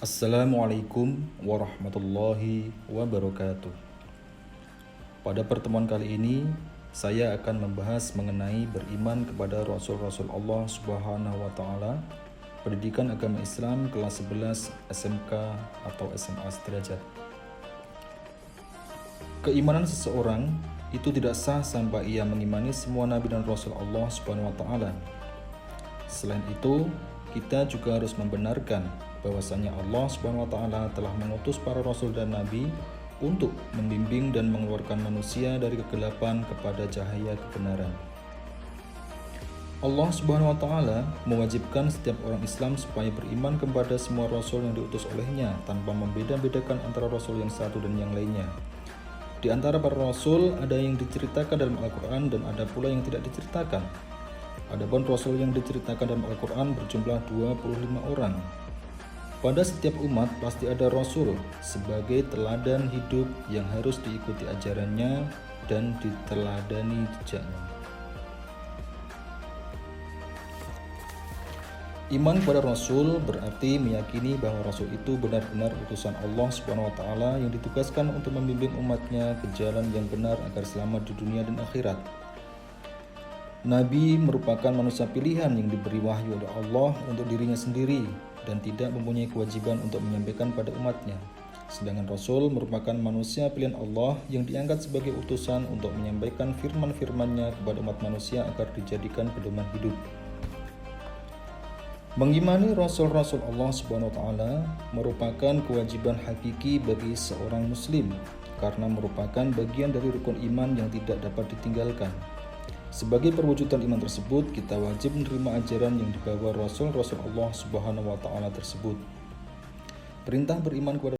Assalamualaikum warahmatullahi wabarakatuh. Pada pertemuan kali ini, saya akan membahas mengenai beriman kepada Rasul-Rasul Allah Subhanahu wa Ta'ala, pendidikan agama Islam kelas 11 SMK atau SMA sederajat. Keimanan seseorang itu tidak sah sampai ia mengimani semua nabi dan rasul Allah Subhanahu wa Ta'ala. Selain itu, kita juga harus membenarkan bahwasanya Allah Subhanahu wa Ta'ala telah mengutus para rasul dan nabi untuk membimbing dan mengeluarkan manusia dari kegelapan kepada cahaya kebenaran. Allah Subhanahu wa Ta'ala mewajibkan setiap orang Islam supaya beriman kepada semua rasul yang diutus olehnya tanpa membeda-bedakan antara rasul yang satu dan yang lainnya. Di antara para rasul ada yang diceritakan dalam Al-Quran dan ada pula yang tidak diceritakan. Adapun rasul yang diceritakan dalam Al-Quran berjumlah 25 orang. Pada setiap umat pasti ada rasul sebagai teladan hidup yang harus diikuti ajarannya dan diteladani jejaknya. Iman kepada rasul berarti meyakini bahwa rasul itu benar-benar utusan Allah Subhanahu wa Ta'ala yang ditugaskan untuk membimbing umatnya ke jalan yang benar agar selamat di dunia dan akhirat. Nabi merupakan manusia pilihan yang diberi wahyu oleh Allah untuk dirinya sendiri dan tidak mempunyai kewajiban untuk menyampaikan pada umatnya. Sedangkan Rasul merupakan manusia pilihan Allah yang diangkat sebagai utusan untuk menyampaikan firman-firman-Nya kepada umat manusia agar dijadikan pedoman hidup. Mengimani Rasul-Rasul Allah Subhanahu wa Ta'ala merupakan kewajiban hakiki bagi seorang muslim karena merupakan bagian dari rukun iman yang tidak dapat ditinggalkan. Sebagai perwujudan iman tersebut, kita wajib menerima ajaran yang dibawa Rasul-Rasul Allah Subhanahu wa Ta'ala tersebut. Perintah beriman kepada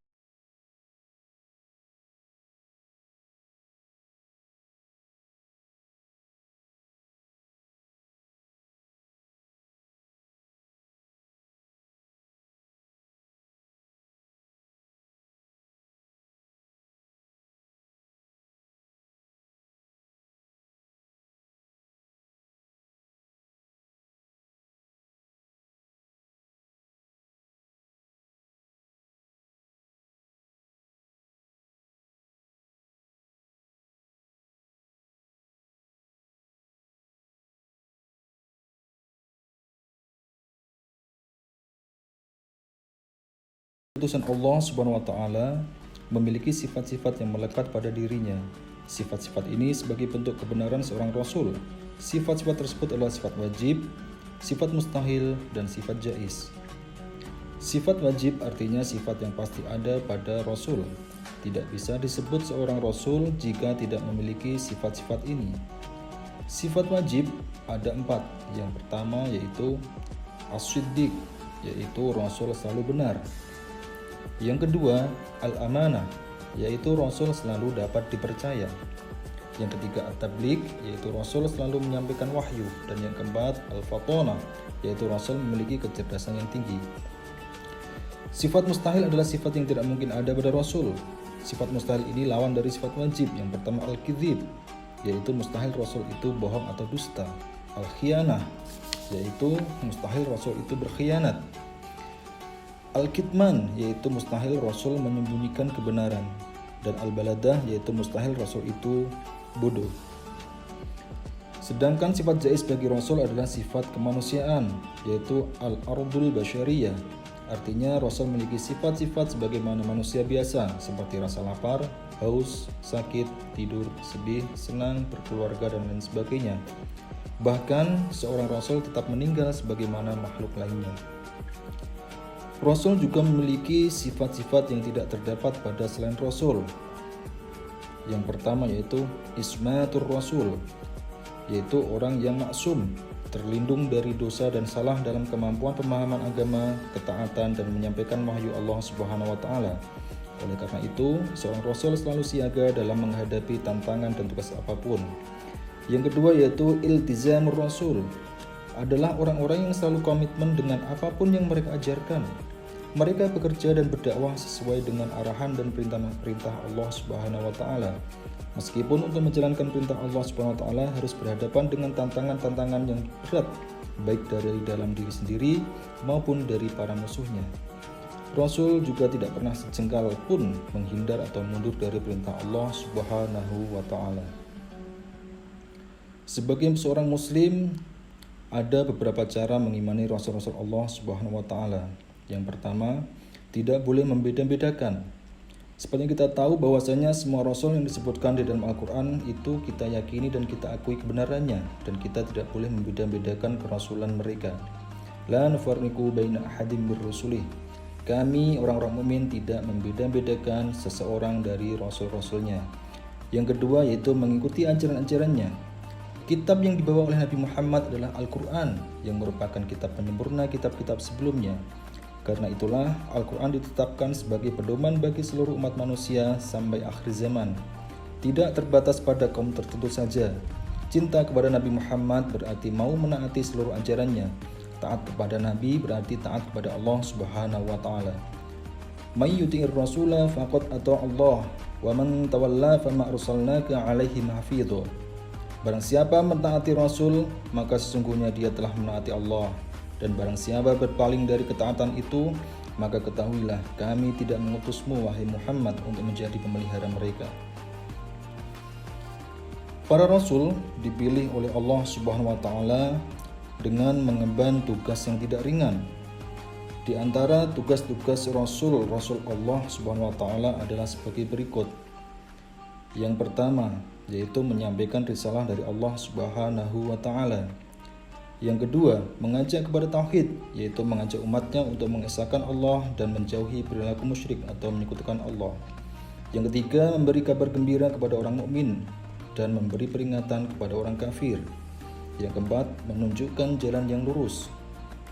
utusan Allah Subhanahu wa Ta'ala memiliki sifat-sifat yang melekat pada dirinya. Sifat-sifat ini sebagai bentuk kebenaran seorang rasul. Sifat-sifat tersebut adalah sifat wajib, sifat mustahil, dan sifat jaiz. Sifat wajib artinya sifat yang pasti ada pada rasul. Tidak bisa disebut seorang rasul jika tidak memiliki sifat-sifat ini. Sifat wajib ada 4. Yang pertama yaitu as-siddiq, yaitu rasul selalu benar. Yang kedua, al-amanah, yaitu rasul selalu dapat dipercaya. Yang ketiga, at-tabligh, yaitu rasul selalu menyampaikan wahyu. Dan yang keempat, al-fatonah, yaitu rasul memiliki kecerdasan yang tinggi. Sifat mustahil adalah sifat yang tidak mungkin ada pada rasul. Sifat mustahil ini lawan dari sifat wajib. Yang pertama, al-kidhib, yaitu mustahil rasul itu bohong atau dusta. Al-khiyanah, yaitu mustahil rasul itu berkhianat. Al-kitman, yaitu mustahil rasul menyembunyikan kebenaran. Dan al-baladah, yaitu mustahil rasul itu bodoh. Sedangkan sifat jaiz bagi rasul adalah sifat kemanusiaan, yaitu al-ardul basyariyah. Artinya rasul memiliki sifat-sifat sebagaimana manusia biasa, seperti rasa lapar, haus, sakit, tidur, sedih, senang, berkeluarga, dan lain sebagainya. Bahkan seorang rasul tetap meninggal sebagaimana makhluk lainnya. Rasul juga memiliki sifat-sifat yang tidak terdapat pada selain Rasul. Yang pertama yaitu ismatur Rasul, yaitu orang yang maksum, terlindung dari dosa dan salah dalam kemampuan pemahaman agama, ketaatan, dan menyampaikan wahyu Allah Subhanahu wa Ta'ala. Oleh karena itu, seorang Rasul selalu siaga dalam menghadapi tantangan dan tugas apapun. Yang kedua yaitu iltizamur Rasul, adalah orang-orang yang selalu komitmen dengan apapun yang mereka ajarkan. Mereka bekerja dan berdakwah sesuai dengan arahan dan perintah Allah Subhanahu wa Ta'ala. Meskipun untuk menjalankan perintah Allah Subhanahu wa Ta'ala harus berhadapan dengan tantangan-tantangan yang berat, baik dari dalam diri sendiri maupun dari para musuhnya. Rasul juga tidak pernah sejengkal pun menghindar atau mundur dari perintah Allah Subhanahu wa Ta'ala. Sebagai seorang Muslim, ada beberapa cara mengimani Rasul-Rasul Allah Subhanahu wa Ta'ala. Yang pertama, tidak boleh membeda-bedakan. Seperti yang kita tahu bahwasanya semua Rasul yang disebutkan di dalam Al-Quran itu kita yakini dan kita akui kebenarannya, dan kita tidak boleh membeda-bedakan kerasulan mereka. La nufarriqu baina ahadim bir rusulih. Kami orang-orang mukmin tidak membeda-bedakan seseorang dari Rasul-Rasulnya. Yang kedua yaitu mengikuti ajaran-ajarannya. Kitab yang dibawa oleh Nabi Muhammad adalah Al-Quran, yang merupakan kitab penyempurna kitab-kitab sebelumnya. Karena itulah Al-Quran ditetapkan sebagai pedoman bagi seluruh umat manusia sampai akhir zaman. Tidak terbatas pada kaum tertentu saja. Cinta kepada Nabi Muhammad berarti mau menaati seluruh ajarannya. Taat kepada Nabi berarti taat kepada Allah Subhanahu wa Ta'ala. May yuti'ir rasula faqad ata' Allah wa man tawalla fama arsalnaka 'alaihim hafidh. Barang siapa mentaati Rasul, maka sesungguhnya dia telah menaati Allah. Dan barang siapa berpaling dari ketaatan itu, maka ketahuilah kami tidak mengutusmu wahai Muhammad untuk menjadi pemelihara mereka. Para Rasul dipilih oleh Allah Subhanahu wa Ta'ala dengan mengemban tugas yang tidak ringan. Di antara tugas-tugas Rasul Allah Subhanahu wa Ta'ala adalah sebagai berikut. Yang pertama, yaitu menyampaikan risalah dari Allah Subhanahu wa Ta'ala. Yang kedua, mengajak kepada tauhid, yaitu mengajak umatnya untuk mengesahkan Allah dan menjauhi perilaku musyrik atau menyekutukan Allah. Yang ketiga, memberi kabar gembira kepada orang mukmin dan memberi peringatan kepada orang kafir. Yang keempat, menunjukkan jalan yang lurus.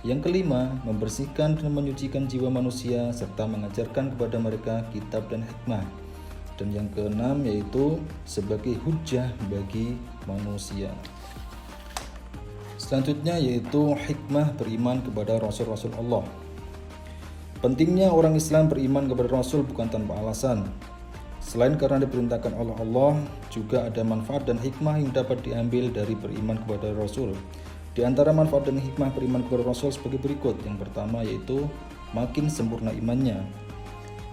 Yang kelima, membersihkan dan menyucikan jiwa manusia serta mengajarkan kepada mereka kitab dan hikmah. Dan yang keenam yaitu sebagai hujjah bagi manusia. Selanjutnya yaitu hikmah beriman kepada Rasul-Rasul Allah. Pentingnya orang Islam beriman kepada Rasul bukan tanpa alasan. Selain karena diperintahkan oleh Allah, juga ada manfaat dan hikmah yang dapat diambil dari beriman kepada Rasul. Di antara manfaat dan hikmah beriman kepada Rasul sebagai berikut. Yang pertama yaitu makin sempurna imannya.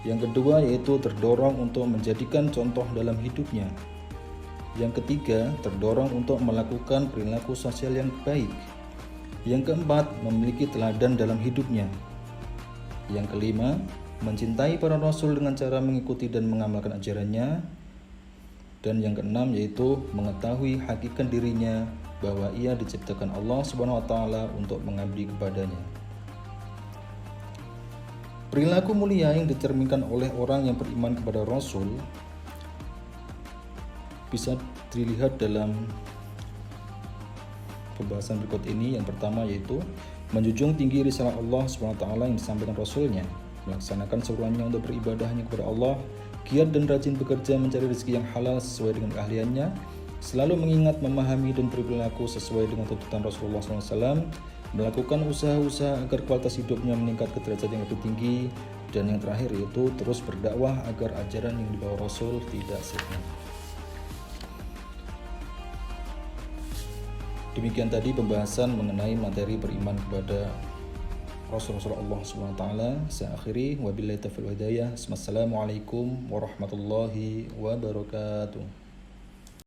Yang kedua yaitu terdorong untuk menjadikan contoh dalam hidupnya. Yang ketiga, terdorong untuk melakukan perilaku sosial yang baik. Yang keempat, memiliki teladan dalam hidupnya. Yang kelima, mencintai para rasul dengan cara mengikuti dan mengamalkan ajarannya. Dan yang keenam yaitu mengetahui hakikat dirinya bahwa ia diciptakan Allah Subhanahu wa Ta'ala untuk mengabdi kepadanya. Perilaku mulia yang dicerminkan oleh orang yang beriman kepada Rasul bisa dilihat dalam pembahasan berikut ini. Yang pertama yaitu menjunjung tinggi risalah Allah SWT yang disampaikan Rasulnya, melaksanakan seruannya untuk beribadahnya kepada Allah, giat dan rajin bekerja mencari rezeki yang halal sesuai dengan keahliannya, selalu mengingat, memahami dan berperilaku sesuai dengan tuntutan Rasulullah SAW, melakukan usaha-usaha agar kualitas hidupnya meningkat ke derajat yang lebih tinggi, dan yang terakhir yaitu terus berdakwah agar ajaran yang dibawa Rasul tidak sirna. Demikian tadi pembahasan mengenai materi beriman kepada Rasulullah SWT. Saya akhiri, wabillahi taufiq wal hidayah. Assalamualaikum warahmatullahi wabarakatuh.